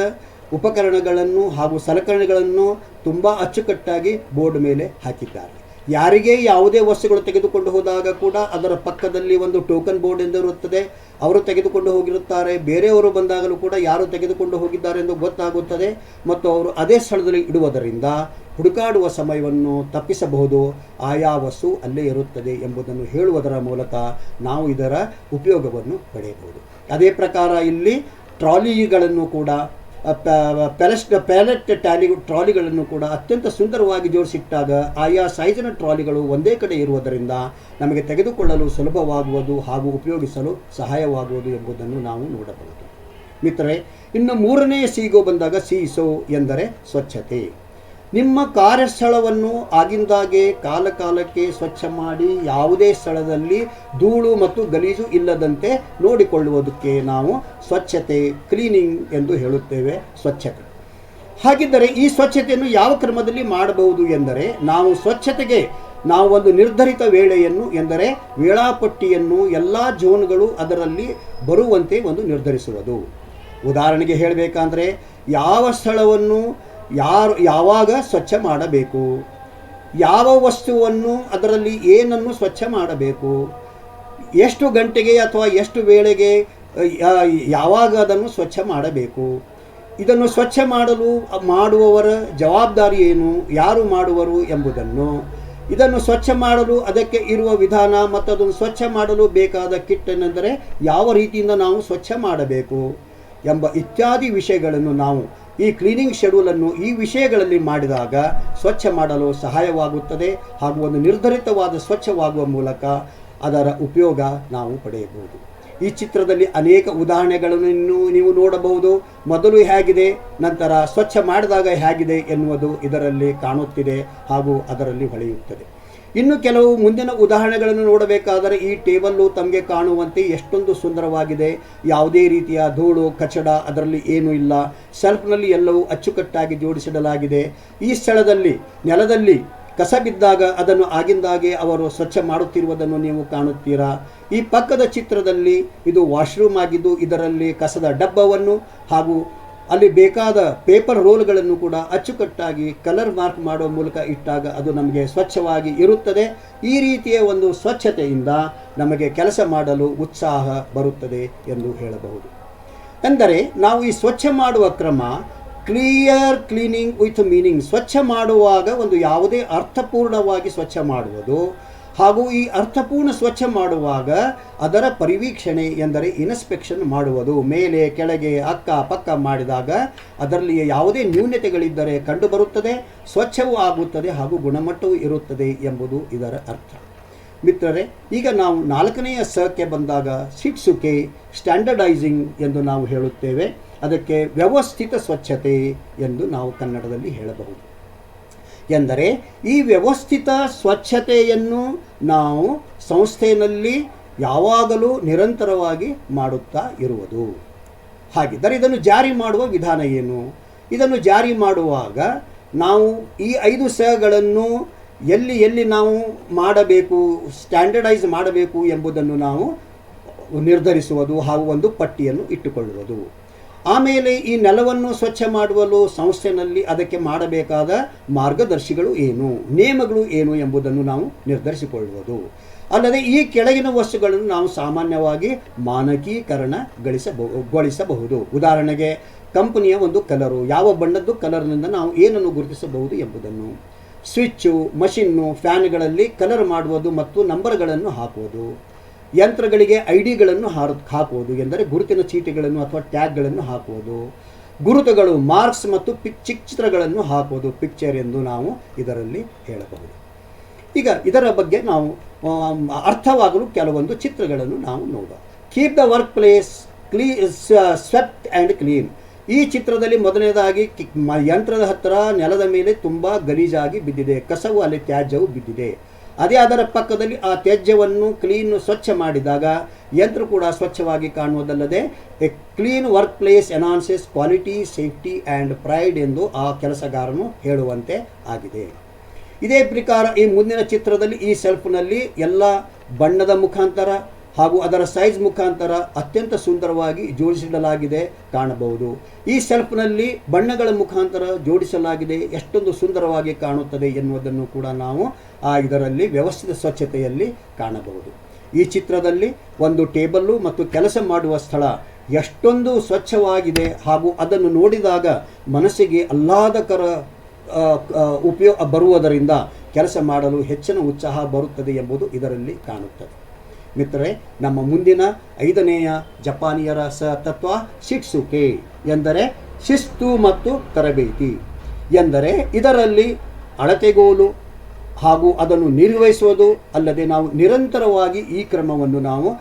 ಉಪಕರಣಗಳನ್ನು ಹಾಗೂ ಸಲಕರಣೆಗಳನ್ನು ತುಂಬ ಅಚ್ಚುಕಟ್ಟಾಗಿ ಬೋರ್ಡ್ ಮೇಲೆ ಹಾಕಿದ್ದಾರೆ. ಯಾರಿಗೆ ಯಾವುದೇ ವಸ್ತುಗಳು ತೆಗೆದುಕೊಂಡು ಹೋದಾಗ ಕೂಡ ಅದರ ಪಕ್ಕದಲ್ಲಿ ಒಂದು ಟೋಕನ್ ಬೋರ್ಡ್ ಎಂದು ಇರುತ್ತದೆ. ಅವರು ತೆಗೆದುಕೊಂಡು ಹೋಗಿರುತ್ತಾರೆ, ಬೇರೆಯವರು ಬಂದಾಗಲೂ ಕೂಡ ಯಾರು ತೆಗೆದುಕೊಂಡು ಹೋಗಿದ್ದಾರೆ ಎಂದು ಗೊತ್ತಾಗುತ್ತದೆ ಮತ್ತು ಅವರು ಅದೇ ಸ್ಥಳದಲ್ಲಿ ಇಡುವುದರಿಂದ ಹುಡುಕಾಡುವ ಸಮಯವನ್ನು ತಪ್ಪಿಸಬಹುದು. ಆಯಾ ವಸ್ತು ಅಲ್ಲೇ ಇರುತ್ತದೆ ಎಂಬುದನ್ನು ಹೇಳುವುದರ ಮೂಲಕ ನಾವು ಇದರ ಉಪಯೋಗವನ್ನು ಪಡೆಯಬಹುದು. ಅದೇ ಪ್ರಕಾರ ಇಲ್ಲಿ ಟ್ರಾಲಿಗಳನ್ನು ಕೂಡ ಪ್ಯಾಲೆಟ್ ಟ್ರಾಲಿಗಳನ್ನು ಕೂಡ ಅತ್ಯಂತ ಸುಂದರವಾಗಿ ಜೋಡಿಸಿಟ್ಟಾಗ ಆಯಾ ಸೈಜಿನ ಟ್ರಾಲಿಗಳು ಒಂದೇ ಕಡೆ ಇರುವುದರಿಂದ ನಮಗೆ ತೆಗೆದುಕೊಳ್ಳಲು ಸುಲಭವಾಗುವುದು ಹಾಗೂ ಉಪಯೋಗಿಸಲು ಸಹಾಯವಾಗುವುದು ಎಂಬುದನ್ನು ನಾವು ನೋಡಬಹುದು. ಮಿತ್ರರೇ, ಇನ್ನು ಮೂರನೆಯ ಸಿಗೋ ಬಂದಾಗ ಸೀಸೋ ಎಂದರೆ ಸ್ವಚ್ಛತೆ. ನಿಮ್ಮ ಕಾರ್ಯಸ್ಥಳವನ್ನು ಆಗಿಂದಾಗೆ ಕಾಲಕ್ಕೆ ಸ್ವಚ್ಛ ಮಾಡಿ ಯಾವುದೇ ಸ್ಥಳದಲ್ಲಿ ಧೂಳು ಮತ್ತು ಗಲೀಜು ಇಲ್ಲದಂತೆ ನೋಡಿಕೊಳ್ಳುವುದಕ್ಕೆ ನಾವು ಸ್ವಚ್ಛತೆ, ಕ್ಲೀನಿಂಗ್ ಎಂದು ಹೇಳುತ್ತೇವೆ. ಸ್ವಚ್ಛತೆ. ಹಾಗಿದ್ದರೆ ಈ ಸ್ವಚ್ಛತೆಯನ್ನು ಯಾವ ಕ್ರಮದಲ್ಲಿ ಮಾಡಬಹುದು ಎಂದರೆ ಸ್ವಚ್ಛತೆಗೆ ನಾವು ಒಂದು ನಿರ್ಧರಿತ ವೇಳೆಯನ್ನು ಎಂದರೆ ವೇಳಾಪಟ್ಟಿಯನ್ನು ಎಲ್ಲ ಝೋನ್ಗಳು ಅದರಲ್ಲಿ ಬರುವಂತೆ ನಿರ್ಧರಿಸುವುದು. ಉದಾಹರಣೆಗೆ ಹೇಳಬೇಕಂದ್ರೆ ಯಾವ ಸ್ಥಳವನ್ನು ಯಾವಾಗ ಸ್ವಚ್ಛ ಮಾಡಬೇಕು, ಯಾವ ವಸ್ತುವನ್ನು ಅದರಲ್ಲಿ ಏನನ್ನು ಸ್ವಚ್ಛ ಮಾಡಬೇಕು, ಎಷ್ಟು ಗಂಟೆಗೆ ಅಥವಾ ಎಷ್ಟು ವೇಳೆಗೆ ಯಾವಾಗ ಅದನ್ನು ಸ್ವಚ್ಛ ಮಾಡಬೇಕು, ಇದನ್ನು ಸ್ವಚ್ಛ ಮಾಡುವವರ ಜವಾಬ್ದಾರಿ ಏನು, ಯಾರು ಮಾಡುವರು ಎಂಬುದನ್ನು, ಇದನ್ನು ಸ್ವಚ್ಛ ಮಾಡಲು ಅದಕ್ಕೆ ಇರುವ ವಿಧಾನ ಮತ್ತು ಅದನ್ನು ಸ್ವಚ್ಛ ಮಾಡಲು ಬೇಕಾದ ಕಿಟ್ ಏನೆಂದರೆ ಯಾವ ರೀತಿಯಿಂದ ನಾವು ಸ್ವಚ್ಛ ಮಾಡಬೇಕು ಎಂಬ ಇತ್ಯಾದಿ ವಿಷಯಗಳನ್ನು ನಾವು ಈ ಕ್ಲೀನಿಂಗ್ ಶೆಡ್ಯೂಲನ್ನು ಈ ವಿಷಯಗಳಲ್ಲಿ ಮಾಡಿದಾಗ ಸ್ವಚ್ಛ ಮಾಡಲು ಸಹಾಯವಾಗುತ್ತದೆ ಹಾಗೂ ಒಂದು ನಿರ್ಧರಿತವಾದ ಸ್ವಚ್ಛವಾಗುವ ಮೂಲಕ ಅದರ ಉಪಯೋಗ ನಾವು ಪಡೆಯಬಹುದು. ಈ ಚಿತ್ರದಲ್ಲಿ ಅನೇಕ ಉದಾಹರಣೆಗಳನ್ನು ನೀವು ನೋಡಬಹುದು. ಮೊದಲು ಹೇಗಿದೆ, ನಂತರ ಸ್ವಚ್ಛ ಮಾಡಿದಾಗ ಹೇಗಿದೆ ಎನ್ನುವುದು ಇದರಲ್ಲಿ ಕಾಣುತ್ತಿದೆ ಹಾಗೂ ಅದರಲ್ಲಿ ಹೊಳೆಯುತ್ತದೆ. ಇನ್ನು ಕೆಲವು ಮುಂದಿನ ಉದಾಹರಣೆಗಳನ್ನು ನೋಡಬೇಕಾದರೆ ಈ ಟೇಬಲ್ಲು ತಮಗೆ ಕಾಣುವಂತೆ ಎಷ್ಟೊಂದು ಸುಂದರವಾಗಿದೆ. ಯಾವುದೇ ರೀತಿಯ ಧೂಳು ಕಚಡ ಅದರಲ್ಲಿ ಏನೂ ಇಲ್ಲ. ಶೆಲ್ಫ್ನಲ್ಲಿ ಎಲ್ಲವೂ ಅಚ್ಚುಕಟ್ಟಾಗಿ ಜೋಡಿಸಿಡಲಾಗಿದೆ. ಈ ಸ್ಥಳದಲ್ಲಿ ನೆಲದಲ್ಲಿ ಕಸ ಬಿದ್ದಾಗ ಅದನ್ನು ಆಗಿಂದಾಗೆ ಅವರು ಸ್ವಚ್ಛ ಮಾಡುತ್ತಿರುವುದನ್ನು ನೀವು ಕಾಣುತ್ತೀರಾ. ಈ ಪಕ್ಕದ ಚಿತ್ರದಲ್ಲಿ ಇದು ವಾಶ್ರೂಮ್ ಆಗಿದ್ದು ಇದರಲ್ಲಿ ಕಸದ ಡಬ್ಬವನ್ನು ಹಾಗೂ ಅಲ್ಲಿ ಬೇಕಾದ ಪೇಪರ್ ರೋಲ್ಗಳನ್ನು ಕೂಡ ಅಚ್ಚುಕಟ್ಟಾಗಿ ಕಲರ್ ಮಾರ್ಕ್ ಮಾಡುವ ಮೂಲಕ ಇಟ್ಟಾಗ ಅದು ನಮಗೆ ಸ್ವಚ್ಛವಾಗಿ ಇರುತ್ತದೆ. ಈ ರೀತಿಯ ಒಂದು ಸ್ವಚ್ಛತೆಯಿಂದ ನಮಗೆ ಕೆಲಸ ಮಾಡಲು ಉತ್ಸಾಹ ಬರುತ್ತದೆ ಎಂದು ಹೇಳಬಹುದು. ಎಂದರೆ ನಾವು ಈ ಸ್ವಚ್ಛ ಮಾಡುವ ಕ್ರಮ ಕ್ಲೀನಿಂಗ್ ವಿತ್ ಮೀನಿಂಗ್. ಸ್ವಚ್ಛ ಮಾಡುವಾಗ ಒಂದು ಯಾವುದೇ ಅರ್ಥಪೂರ್ಣವಾಗಿ ಸ್ವಚ್ಛ ಮಾಡುವುದು ಹಾಗೂ ಈ ಅರ್ಥಪೂರ್ಣ ಸ್ವಚ್ಛ ಮಾಡುವಾಗ ಅದರ ಪರಿವೀಕ್ಷಣೆ ಎಂದರೆ ಇನ್ಸ್ಪೆಕ್ಷನ್ ಮಾಡುವುದು. ಮೇಲೆ ಕೆಳಗೆ ಅಕ್ಕ ಪಕ್ಕ ಮಾಡಿದಾಗ ಅದರಲ್ಲಿ ಯಾವುದೇ ನ್ಯೂನತೆಗಳಿದ್ದರೆ ಕಂಡುಬರುತ್ತದೆ, ಸ್ವಚ್ಛವೂ ಆಗುತ್ತದೆ ಹಾಗೂ ಗುಣಮಟ್ಟವೂ ಇರುತ್ತದೆ ಎಂಬುದು ಇದರ ಅರ್ಥ. ಮಿತ್ರರೇ, ಈಗ ನಾವು 4ನೆಯ ಸಕ್ಕೆ ಬಂದಾಗ ಶಿಟ್ಸುಕೆ ಸ್ಟ್ಯಾಂಡರ್ಡೈಸಿಂಗ್ ಎಂದು ನಾವು ಹೇಳುತ್ತೇವೆ. ಅದಕ್ಕೆ ವ್ಯವಸ್ಥಿತ ಸ್ವಚ್ಛತೆ ಎಂದು ನಾವು ಕನ್ನಡದಲ್ಲಿ ಹೇಳಬಹುದು. ಎಂದರೆ ಈ ವ್ಯವಸ್ಥಿತ ಸ್ವಚ್ಛತೆಯನ್ನು ನಾವು ಸಂಸ್ಥೆಯಲ್ಲಿ ಯಾವಾಗಲೂ ನಿರಂತರವಾಗಿ ಮಾಡುತ್ತಾ ಇರುವುದು. ಹಾಗಿದ್ದರೆ ಇದನ್ನು ಜಾರಿ ಮಾಡುವ ವಿಧಾನ ಏನು? ಇದನ್ನು ಜಾರಿ ಮಾಡುವಾಗ ನಾವು ಈ 5 ಸಗಳನ್ನು ಎಲ್ಲಿ ನಾವು ಮಾಡಬೇಕು, ಸ್ಟ್ಯಾಂಡರ್ಡೈಸ್ ಮಾಡಬೇಕು ಎಂಬುದನ್ನು ನಾವು ನಿರ್ಧರಿಸುವುದು ಹಾಗೂ ಒಂದು ಪಟ್ಟಿಯನ್ನು ಇಟ್ಟುಕೊಳ್ಳುವುದು. ಆಮೇಲೆ ಈ ನೆಲವನ್ನು ಸ್ವಚ್ಛ ಮಾಡುವಲು ಸಂಸ್ಥೆಯಲ್ಲಿ ಅದಕ್ಕೆ ಮಾಡಬೇಕಾದ ಮಾರ್ಗದರ್ಶಿಗಳು ಏನು, ನಿಯಮಗಳು ಏನು ಎಂಬುದನ್ನು ನಾವು ನಿರ್ಧರಿಸಿಕೊಳ್ಳುವುದು. ಅಲ್ಲದೆ ಈ ಕೆಳಗಿನ ವಸ್ತುಗಳನ್ನು ನಾವು ಸಾಮಾನ್ಯವಾಗಿ ಮಾನಕೀಕರಣಗೊಳಿಸಬಹುದು. ಉದಾಹರಣೆಗೆ ಕಂಪನಿಯ ಒಂದು ಕಲರು, ಯಾವ ಬಣ್ಣದ್ದು ಕಲರ್ನಿಂದ ನಾವು ಏನನ್ನು ಗುರುತಿಸಬಹುದು ಎಂಬುದನ್ನು. ಸ್ವಿಚ್ಚು, ಮಷಿನ್ನು, ಫ್ಯಾನ್ಗಳಲ್ಲಿ ಕಲರ್ ಮಾಡುವುದು ಮತ್ತು ನಂಬರ್ಗಳನ್ನು ಹಾಕುವುದು. ಯಂತ್ರಗಳಿಗೆ ಐಡಿಗಳನ್ನು ಹಾಕುವುದು ಎಂದರೆ ಗುರುತಿನ ಚೀಟಿಗಳನ್ನು ಅಥವಾ ಟ್ಯಾಗ್ಗಳನ್ನು ಹಾಕುವುದು. ಗುರುತುಗಳು, ಮಾರ್ಕ್ಸ್ ಮತ್ತು ಚಿತ್ರಗಳನ್ನು ಹಾಕುವುದು, ಪಿಕ್ಚರ್ ಎಂದು ನಾವು ಇದರಲ್ಲಿ ಹೇಳಬಹುದು. ಈಗ ಇದರ ಬಗ್ಗೆ ನಾವು ಅರ್ಥವಾಗಲು ಕೆಲವೊಂದು ಚಿತ್ರಗಳನ್ನು ನಾವು ನೋಡುವ. Keep the work place swept and clean. ಈ ಚಿತ್ರದಲ್ಲಿ ಮೊದಲನೇದಾಗಿ ಯಂತ್ರದ ಹತ್ತಿರ ನೆಲದ ಮೇಲೆ ತುಂಬ ಗಲೀಜಾಗಿ ಬಿದ್ದಿದೆ, ಕಸವು ಅಲ್ಲಿ ತ್ಯಾಜ್ಯವು ಬಿದ್ದಿದೆ. ಅದೇ ಅದರ ಪಕ್ಕದಲ್ಲಿ ಆ ತ್ಯಾಜ್ಯವನ್ನು ಸ್ವಚ್ಛ ಮಾಡಿದಾಗ ಯಂತ್ರ ಕೂಡ ಸ್ವಚ್ಛವಾಗಿ ಕಾಣುವುದಲ್ಲದೆ a clean work place enhances quality, safety and pride ಎಂದು ಆ ಕೆಲಸಗಾರನು ಹೇಳುವಂತೆ ಆಗಿದೆ. ಇದೇ ಪ್ರಕಾರ ಈ ಮುಂದಿನ ಚಿತ್ರದಲ್ಲಿ ಈ ಸೆಲ್ಫ್ನಲ್ಲಿ ಎಲ್ಲ ಬಣ್ಣದ ಮುಖಾಂತರ ಹಾಗೂ ಅದರ ಸೈಜ್ ಮುಖಾಂತರ ಅತ್ಯಂತ ಸುಂದರವಾಗಿ ಜೋಡಿಸಿಡಲಾಗಿದೆ ಕಾಣಬಹುದು. ಈ ಸೆಲ್ಫ್ನಲ್ಲಿ ಬಣ್ಣಗಳ ಮುಖಾಂತರ ಜೋಡಿಸಲಾಗಿದೆ, ಎಷ್ಟೊಂದು ಸುಂದರವಾಗಿ ಕಾಣುತ್ತದೆ ಎನ್ನುವುದನ್ನು ಕೂಡ ನಾವು ಇದರಲ್ಲಿ ವ್ಯವಸ್ಥಿತ ಸ್ವಚ್ಛತೆಯಲ್ಲಿ ಕಾಣಬಹುದು. ಈ ಚಿತ್ರದಲ್ಲಿ ಒಂದು ಟೇಬಲ್ಲು ಮತ್ತು ಕೆಲಸ ಮಾಡುವ ಸ್ಥಳ ಎಷ್ಟೊಂದು ಸ್ವಚ್ಛವಾಗಿದೆ ಹಾಗೂ ಅದನ್ನು ನೋಡಿದಾಗ ಮನಸ್ಸಿಗೆ ಆಹ್ಲಾದಕರ ಬರುವುದರಿಂದ ಕೆಲಸ ಮಾಡಲು ಹೆಚ್ಚಿನ ಉತ್ಸಾಹ ಬರುತ್ತದೆ ಎಂಬುದು ಇದರಲ್ಲಿ ಕಾಣುತ್ತದೆ. ಮಿತ್ರರೇ, ನಮ್ಮ ಮುಂದಿನ 5ನೆಯ ಜಪಾನಿಯರ ತತ್ವ ಶಿಟ್ಸುಕೆ ಎಂದರೆ ಶಿಸ್ತು ಮತ್ತು ತರಬೇತಿ ಎಂದರೆ ಇದರಲ್ಲಿ ಅಳತೆಗೋಲು ಹಾಗೂ ಅದನ್ನು ನಿರ್ವಹಿಸುವುದು ಅಲ್ಲದೆ ನಾವು ನಿರಂತರವಾಗಿ ಈ ಕ್ರಮವನ್ನು ನಾವು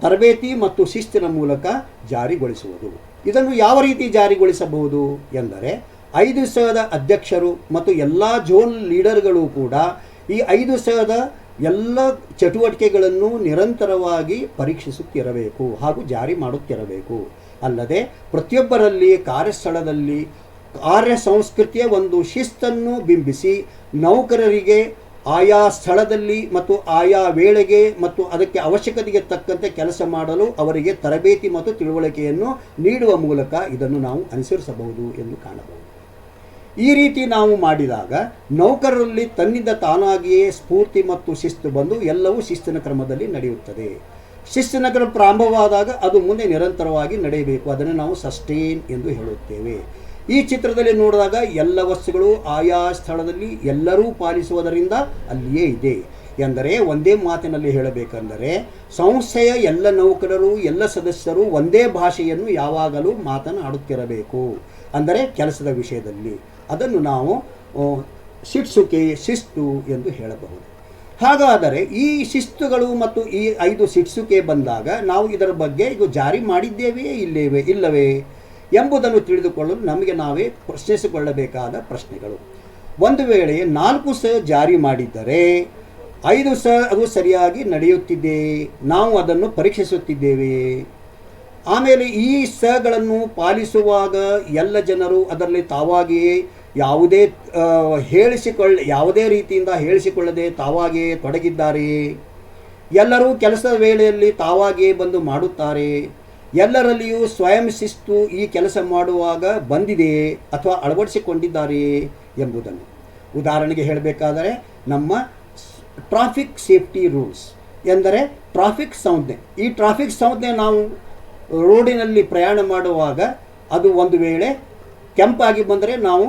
ತರಬೇತಿ ಮತ್ತು ಶಿಸ್ತಿನ ಮೂಲಕ ಜಾರಿಗೊಳಿಸುವುದು. ಇದನ್ನು ಯಾವ ರೀತಿ ಜಾರಿಗೊಳಿಸಬಹುದು ಎಂದರೆ 5 ಸಂಘದ ಅಧ್ಯಕ್ಷರು ಮತ್ತು ಎಲ್ಲ ಝೋನ್ ಲೀಡರ್ಗಳು ಕೂಡ ಈ 5 ಸಂಘದ ಎಲ್ಲ ಚಟುವಟಿಕೆಗಳನ್ನು ನಿರಂತರವಾಗಿ ಪರೀಕ್ಷಿಸುತ್ತಿರಬೇಕು ಹಾಗೂ ಜಾರಿ ಮಾಡುತ್ತಿರಬೇಕು. ಅಲ್ಲದೆ ಪ್ರತಿಯೊಬ್ಬರಲ್ಲಿ ಕಾರ್ಯಸ್ಥಳದಲ್ಲಿ ಕಾರ್ಯ ಸಂಸ್ಕೃತಿಯ ಒಂದು ಶಿಸ್ತನ್ನು ಬಿಂಬಿಸಿ ನೌಕರರಿಗೆ ಆಯಾ ಸ್ಥಳದಲ್ಲಿ ಮತ್ತು ಆಯಾ ವೇಳೆಗೆ ಮತ್ತು ಅದಕ್ಕೆ ಅವಶ್ಯಕತೆಗೆ ತಕ್ಕಂತೆ ಕೆಲಸ ಮಾಡಲು ಅವರಿಗೆ ತರಬೇತಿ ಮತ್ತು ತಿಳುವಳಿಕೆಯನ್ನು ನೀಡುವ ಮೂಲಕ ಇದನ್ನು ನಾವು ಅನುಸರಿಸಬಹುದು ಎಂದು ಕಾಣಬಹುದು. ಈ ರೀತಿ ನಾವು ಮಾಡಿದಾಗ ನೌಕರರಲ್ಲಿ ತನ್ನಿಂದ ತಾನಾಗಿಯೇ ಸ್ಫೂರ್ತಿ ಮತ್ತು ಶಿಸ್ತು ಬಂದು ಎಲ್ಲವೂ ಶಿಸ್ತಿನ ಕ್ರಮದಲ್ಲಿ ನಡೆಯುತ್ತದೆ. ಶಿಸ್ತಿನ ಕ್ರಮ ಪ್ರಾರಂಭವಾದಾಗ ಅದು ಮುಂದೆ ನಿರಂತರವಾಗಿ ನಡೆಯಬೇಕು. ಅದನ್ನು ನಾವು ಸಸ್ಟೇನ್ ಎಂದು ಹೇಳುತ್ತೇವೆ. ಈ ಚಿತ್ರದಲ್ಲಿ ನೋಡಿದಾಗ ಎಲ್ಲ ವಸ್ತುಗಳು ಆಯಾ ಸ್ಥಳದಲ್ಲಿ ಎಲ್ಲರೂ ಪಾಲಿಸುವುದರಿಂದ ಅಲ್ಲಿಯೇ ಇದೆ ಎಂದರೆ ಒಂದೇ ಮಾತಿನಲ್ಲಿ ಹೇಳಬೇಕೆಂದರೆ ಸಂಸ್ಥೆಯ ಎಲ್ಲ ನೌಕರರು ಎಲ್ಲ ಸದಸ್ಯರು ಒಂದೇ ಭಾಷೆಯನ್ನು ಯಾವಾಗಲೂ ಮಾತನಾಡುತ್ತಿರಬೇಕು. ಅಂದರೆ ಕೆಲಸದ ವಿಷಯದಲ್ಲಿ ಅದನ್ನು ನಾವು ಶಿಟ್ಸುಕೆ ಶಿಸ್ತು ಎಂದು ಹೇಳಬಹುದು. ಹಾಗಾದರೆ ಈ ಶಿಸ್ತುಗಳು ಮತ್ತು ಈ 5 ಶಿಟ್ಸುಕೆ ಬಂದಾಗ ನಾವು ಇದರ ಬಗ್ಗೆ ಇದು ಜಾರಿ ಮಾಡಿದ್ದೇವೆಯೇ ಇಲ್ಲವೇ ಎಂಬುದನ್ನು ತಿಳಿದುಕೊಳ್ಳಲು ನಮಗೆ ನಾವೇ ಪ್ರಶ್ನಿಸಿಕೊಳ್ಳಬೇಕಾದ ಪ್ರಶ್ನೆಗಳು. ಒಂದು ವೇಳೆ 4 ಸ ಜಾರಿ ಮಾಡಿದ್ದರೆ 5 ಸ ಅದು ಸರಿಯಾಗಿ ನಡೆಯುತ್ತಿದೆ, ನಾವು ಅದನ್ನು ಪರೀಕ್ಷಿಸುತ್ತಿದ್ದೇವೆ. ಆಮೇಲೆ ಈ ಸಗಳನ್ನು ಪಾಲಿಸುವಾಗ ಎಲ್ಲ ಜನರು ಅದರಲ್ಲಿ ತಾವಾಗಿಯೇ ಯಾವುದೇ ರೀತಿಯಿಂದ ಹೇಳಿಸಿಕೊಳ್ಳದೆ ತಾವಾಗಿಯೇ ತೊಡಗಿದ್ದಾರೆಯೇ, ಎಲ್ಲರೂ ಕೆಲಸದ ವೇಳೆಯಲ್ಲಿ ತಾವಾಗಿಯೇ ಬಂದು ಮಾಡುತ್ತಾರೆ, ಎಲ್ಲರಲ್ಲಿಯೂ ಸ್ವಯಂ ಶಿಸ್ತು ಈ ಕೆಲಸ ಮಾಡುವಾಗ ಬಂದಿದೆಯೇ ಅಥವಾ ಅಳವಡಿಸಿಕೊಂಡಿದ್ದಾರೆಯೇ ಎಂಬುದನ್ನು. ಉದಾಹರಣೆಗೆ ಹೇಳಬೇಕಾದರೆ ನಮ್ಮ ಟ್ರಾಫಿಕ್ ಸೇಫ್ಟಿ ರೂಲ್ಸ್ ಎಂದರೆ ಟ್ರಾಫಿಕ್ ಸಂಜ್ಞೆ. ಈ ಟ್ರಾಫಿಕ್ ಸಂಜ್ಞೆ ನಾವು ರೋಡಿನಲ್ಲಿ ಪ್ರಯಾಣ ಮಾಡುವಾಗ ಅದು ಒಂದು ವೇಳೆ ಕೆಂಪಾಗಿ ಬಂದರೆ ನಾವು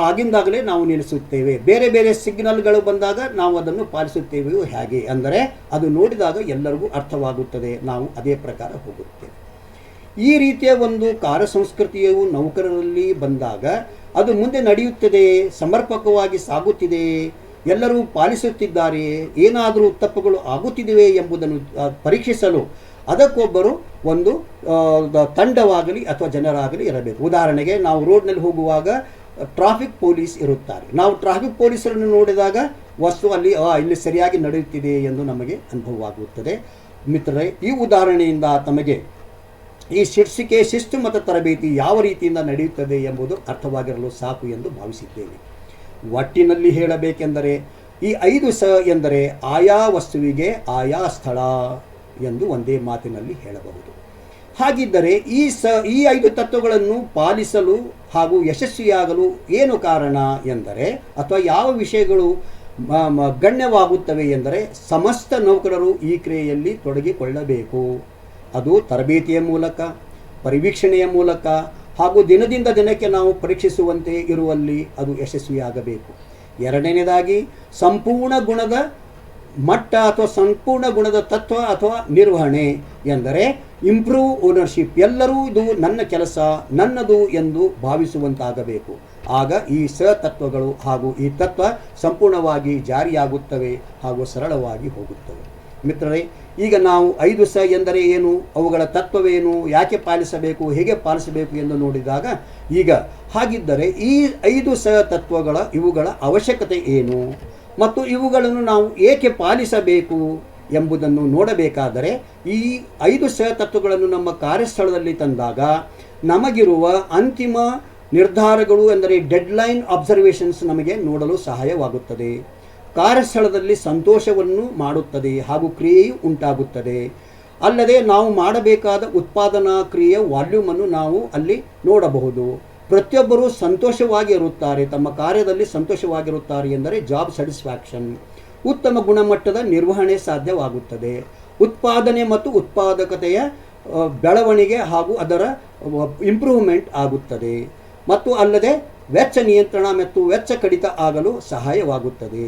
ಆಗಿಂದಾಗಲೇ ನಾವು ನಿಲ್ಲಿಸುತ್ತೇವೆ. ಬೇರೆ ಬೇರೆ ಸಿಗ್ನಲ್ಗಳು ಬಂದಾಗ ನಾವು ಅದನ್ನು ಪಾಲಿಸುತ್ತೇವೆಯೋ ಹೇಗೆ ಅಂದರೆ ಅದು ನೋಡಿದಾಗ ಎಲ್ಲರಿಗೂ ಅರ್ಥವಾಗುತ್ತದೆ, ನಾವು ಅದೇ ಪ್ರಕಾರ ಹೋಗುತ್ತೇವೆ. ಈ ರೀತಿಯ ಒಂದು ಕಾರ್ಯ ಸಂಸ್ಕೃತಿಯು ನೌಕರರಲ್ಲಿ ಬಂದಾಗ ಅದು ಮುಂದೆ ನಡೆಯುತ್ತದೆ, ಸಮರ್ಪಕವಾಗಿ ಸಾಗುತ್ತಿದೆ, ಎಲ್ಲರೂ ಪಾಲಿಸುತ್ತಿದ್ದಾರೆಯೇ, ಏನಾದರೂ ತಪ್ಪುಗಳು ಆಗುತ್ತಿದೆಯೇ ಎಂಬುದನ್ನು ಪರೀಕ್ಷಿಸಲು ಅದಕ್ಕೊಬ್ಬರು ಒಂದು ತಂಡವಾಗಲಿ ಅಥವಾ ಜನರಾಗಲಿ ಇರಬೇಕು. ಉದಾಹರಣೆಗೆ ನಾವು ರೋಡ್ನಲ್ಲಿ ಹೋಗುವಾಗ ಟ್ರಾಫಿಕ್ ಪೊಲೀಸ್ ಇರುತ್ತಾರೆ. ನಾವು ಟ್ರಾಫಿಕ್ ಪೊಲೀಸರನ್ನು ನೋಡಿದಾಗ ವಸ್ತು ಇಲ್ಲಿ ಸರಿಯಾಗಿ ನಡೆಯುತ್ತಿದೆ ಎಂದು ನಮಗೆ ಅನುಭವವಾಗುತ್ತದೆ. ಮಿತ್ರರೇ, ಈ ಉದಾಹರಣೆಯಿಂದ ತಮಗೆ ಈ ಶಿಸ್ತು ಮತ್ತು ತರಬೇತಿ ಯಾವ ರೀತಿಯಿಂದ ನಡೆಯುತ್ತದೆ ಎಂಬುದು ಅರ್ಥವಾಗಿರಲು ಸಾಕು ಎಂದು ಭಾವಿಸಿದ್ದೇನೆ. ಒಟ್ಟಿನಲ್ಲಿ ಹೇಳಬೇಕೆಂದರೆ ಈ 5 ಸ ಎಂದರೆ ಆಯಾ ವಸ್ತುವಿಗೆ ಆಯಾ ಸ್ಥಳ ಎಂದು ಒಂದೇ ಮಾತಿನಲ್ಲಿ ಹೇಳಬಹುದು. ಹಾಗಿದ್ದರೆ ಈ 5 ತತ್ವಗಳನ್ನು ಪಾಲಿಸಲು ಹಾಗೂ ಯಶಸ್ವಿಯಾಗಲು ಏನು ಕಾರಣ ಎಂದರೆ, ಅಥವಾ ಯಾವ ವಿಷಯಗಳು ಗಣ್ಯವಾಗುತ್ತವೆ ಎಂದರೆ, ಸಮಸ್ತ ನೌಕರರು ಈ ಕ್ರಿಯೆಯಲ್ಲಿ ತೊಡಗಿಕೊಳ್ಳಬೇಕು. ಅದು ತರಬೇತಿಯ ಮೂಲಕ, ಪರಿವೀಕ್ಷಣೆಯ ಮೂಲಕ ಹಾಗೂ ದಿನದಿಂದ ದಿನಕ್ಕೆ ನಾವು ಪರೀಕ್ಷಿಸುವಂತೆ ಇರುವಲ್ಲಿ ಅದು ಯಶಸ್ವಿಯಾಗಬೇಕು. ಎರಡನೇದಾಗಿ, ಸಂಪೂರ್ಣ ಗುಣದ ಮಟ್ಟ ಅಥವಾ ಸಂಪೂರ್ಣ ಗುಣದ ತತ್ವ ಅಥವಾ ನಿರ್ವಹಣೆ ಎಂದರೆ ಇಂಪ್ರೂವ್ ಓನರ್ಶಿಪ್. ಎಲ್ಲರೂ ಇದು ನನ್ನ ಕೆಲಸ, ನನ್ನದು ಎಂದು ಭಾವಿಸುವಂತಾಗಬೇಕು. ಆಗ ಈ ತತ್ವಗಳು ಹಾಗೂ ಈ ತತ್ವ ಸಂಪೂರ್ಣವಾಗಿ ಜಾರಿಯಾಗುತ್ತವೆ ಹಾಗೂ ಸರಳವಾಗಿ ಹೋಗುತ್ತವೆ. ಮಿತ್ರರೇ, ಈಗ ನಾವು 5 ಎಂದರೆ ಏನು, ಅವುಗಳ ತತ್ವವೇನು, ಯಾಕೆ ಪಾಲಿಸಬೇಕು, ಹೇಗೆ ಪಾಲಿಸಬೇಕು ಎಂದು ನೋಡಿದಾಗ, ಈಗ ಹಾಗಿದ್ದರೆ ಈ 5 ತತ್ವಗಳ ಇವುಗಳ ಅವಶ್ಯಕತೆ ಏನು ಮತ್ತು ಇವುಗಳನ್ನು ನಾವು ಏಕೆ ಪಾಲಿಸಬೇಕು ಎಂಬುದನ್ನು ನೋಡಬೇಕಾದರೆ, ಈ 5 ತತ್ವಗಳನ್ನು ನಮ್ಮ ಕಾರ್ಯಸ್ಥಳದಲ್ಲಿ ತಂದಾಗ ನಮಗಿರುವ ಅಂತಿಮ ನಿರ್ಧಾರಗಳು ಎಂದರೆ ಡೆಡ್ಲೈನ್ ಅಬ್ಸರ್ವೇಷನ್ಸ್ ನಮಗೆ ನೋಡಲು ಸಹಾಯವಾಗುತ್ತದೆ. ಕಾರ್ಯಸ್ಥಳದಲ್ಲಿ ಸಂತೋಷವನ್ನು ಮಾಡುತ್ತದೆ ಹಾಗೂ ಕ್ರಿಯೆಯು ಉಂಟಾಗುತ್ತದೆ. ಅಲ್ಲದೆ ನಾವು ಮಾಡಬೇಕಾದ ಉತ್ಪಾದನಾ ಕ್ರಿಯೆಯ ವಾಲ್ಯೂಮನ್ನು ನಾವು ಅಲ್ಲಿ ನೋಡಬಹುದು. ಪ್ರತಿಯೊಬ್ಬರೂ ಸಂತೋಷವಾಗಿರುತ್ತಾರೆ, ತಮ್ಮ ಕಾರ್ಯದಲ್ಲಿ ಸಂತೋಷವಾಗಿರುತ್ತಾರೆ ಎಂದರೆ ಜಾಬ್ ಸ್ಯಾಟಿಸ್ಫ್ಯಾಕ್ಷನ್, ಉತ್ತಮ ಗುಣಮಟ್ಟದ ನಿರ್ವಹಣೆ ಸಾಧ್ಯವಾಗುತ್ತದೆ. ಉತ್ಪಾದನೆ ಮತ್ತು ಉತ್ಪಾದಕತೆಯ ಬೆಳವಣಿಗೆ ಹಾಗೂ ಅದರ ಇಂಪ್ರೂವ್ಮೆಂಟ್ ಆಗುತ್ತದೆ. ಮತ್ತು ಅಲ್ಲದೆ ವೆಚ್ಚ ನಿಯಂತ್ರಣ ಮತ್ತು ವೆಚ್ಚ ಕಡಿತ ಆಗಲು ಸಹಾಯವಾಗುತ್ತದೆ.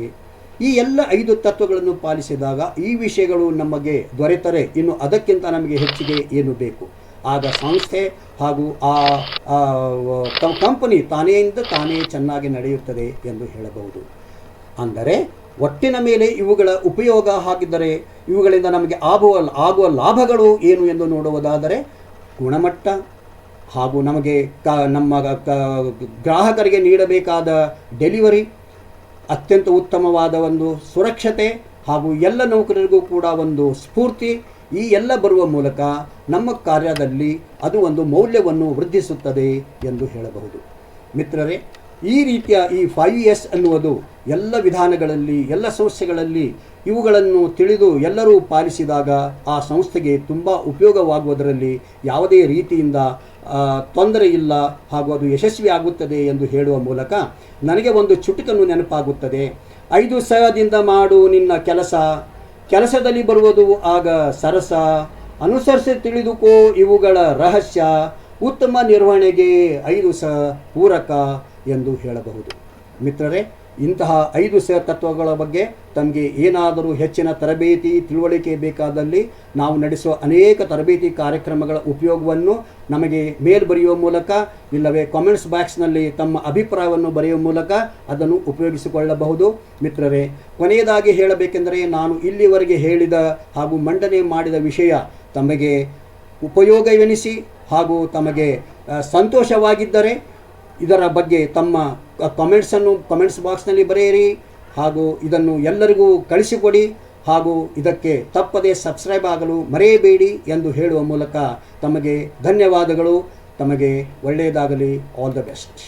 ಈ ಎಲ್ಲ 5 ತತ್ವಗಳನ್ನು ಪಾಲಿಸಿದಾಗ ಈ ವಿಷಯಗಳು ನಮಗೆ ದೊರೆತರೆ ಇನ್ನು ಅದಕ್ಕಿಂತ ನಮಗೆ ಹೆಚ್ಚಿಗೆ ಏನು ಬೇಕು. ಆಗ ಸಂಸ್ಥೆ ಹಾಗೂ ಆ ಕಂಪನಿ ತಾನೇ ಚೆನ್ನಾಗಿ ನಡೆಯುತ್ತದೆ ಎಂದು ಹೇಳಬಹುದು. ಅಂದರೆ ಒಟ್ಟಿನ ಮೇಲೆ ಇವುಗಳ ಉಪಯೋಗ ಹಾಗಿದ್ದರೆ ಇವುಗಳಿಂದ ನಮಗೆ ಆಗುವ ಲಾಭಗಳು ಏನು ಎಂದು ನೋಡುವುದಾದರೆ, ಗುಣಮಟ್ಟ ಹಾಗೂ ನಮಗೆ ನಮ್ಮ ಗ್ರಾಹಕರಿಗೆ ನೀಡಬೇಕಾದ ಡೆಲಿವರಿ, ಅತ್ಯಂತ ಉತ್ತಮವಾದ ಒಂದು ಸುರಕ್ಷತೆ ಹಾಗೂ ಎಲ್ಲ ನೌಕರರಿಗೂ ಕೂಡ ಒಂದು ಸ್ಫೂರ್ತಿ, ಈ ಎಲ್ಲ ಬರುವ ಮೂಲಕ ನಮ್ಮ ಕಾರ್ಯದಲ್ಲಿ ಅದು ಒಂದು ಮೌಲ್ಯವನ್ನು ವೃದ್ಧಿಸುತ್ತದೆ ಎಂದು ಹೇಳಬಹುದು. ಮಿತ್ರರೇ, ಈ ರೀತಿಯ ಈ 5S ಅನ್ನುವುದು ಎಲ್ಲ ವಿಧಾನಗಳಲ್ಲಿ, ಎಲ್ಲ ಸಂಸ್ಥೆಗಳಲ್ಲಿ ಇವುಗಳನ್ನು ತಿಳಿದು ಎಲ್ಲರೂ ಪಾಲಿಸಿದಾಗ ಆ ಸಂಸ್ಥೆಗೆ ತುಂಬ ಉಪಯೋಗವಾಗುವುದರಲ್ಲಿ ಯಾವುದೇ ರೀತಿಯಿಂದ ತೊಂದರೆ ಇಲ್ಲ ಹಾಗೂ ಅದು ಯಶಸ್ವಿ ಆಗುತ್ತದೆ ಎಂದು ಹೇಳುವ ಮೂಲಕ ನನಗೆ ಒಂದು ಚುಟುಕನ್ನು ನೆನಪಾಗುತ್ತದೆ. 5 ಮಾಡು ನಿನ್ನ ಕೆಲಸದಲ್ಲಿ ಬರುವುದು ಆಗ ಸರಸ, ಅನುಸರಿಸಿ ತಿಳಿದುಕೋ ಇವುಗಳ ರಹಸ್ಯ, ಉತ್ತಮ ನಿರ್ವಹಣೆಗೆ 5 ಪೂರಕ ಎಂದು ಹೇಳಬಹುದು. ಮಿತ್ರರೇ, ಇಂತಹ 5 ತತ್ವಗಳ ಬಗ್ಗೆ ತಮಗೆ ಏನಾದರೂ ಹೆಚ್ಚಿನ ತರಬೇತಿ ತಿಳುವಳಿಕೆ ಬೇಕಾದಲ್ಲಿ ನಾವು ನಡೆಸುವ ಅನೇಕ ತರಬೇತಿ ಕಾರ್ಯಕ್ರಮಗಳ ಉಪಯೋಗವನ್ನು ನಮಗೆ ಮೇಲ್ ಬರೆಯುವ ಮೂಲಕ ಇಲ್ಲವೇ ಕಾಮೆಂಟ್ಸ್ ಬಾಕ್ಸ್ನಲ್ಲಿ ತಮ್ಮ ಅಭಿಪ್ರಾಯವನ್ನು ಬರೆಯುವ ಮೂಲಕ ಅದನ್ನು ಉಪಯೋಗಿಸಿಕೊಳ್ಳಬಹುದು. ಮಿತ್ರರೇ, ಕೊನೆಯದಾಗಿ ಹೇಳಬೇಕೆಂದರೆ, ನಾನು ಇಲ್ಲಿವರೆಗೆ ಹೇಳಿದ ಹಾಗೂ ಮಂಡನೆ ಮಾಡಿದ ವಿಷಯ ತಮಗೆ ಉಪಯೋಗವೆನಿಸಿ ಹಾಗೂ ತಮಗೆ ಸಂತೋಷವಾಗಿದ್ದರೆ ಇದರ ಬಗ್ಗೆ ತಮ್ಮ ಕಾಮೆಂಟ್ಸ್ ಬಾಕ್ಸ್ನಲ್ಲಿ ಬರೆಯಿರಿ ಹಾಗೂ ಇದನ್ನು ಎಲ್ಲರಿಗೂ ಕಳಿಸಿಕೊಡಿ ಹಾಗೂ ಇದಕ್ಕೆ ತಪ್ಪದೇ ಸಬ್ಸ್ಕ್ರೈಬ್ ಆಗಲು ಮರೆಯಬೇಡಿ ಎಂದು ಹೇಳುವ ಮೂಲಕ ತಮಗೆ ಧನ್ಯವಾದಗಳು. ತಮಗೆ ಒಳ್ಳೆಯದಾಗಲಿ. All the best.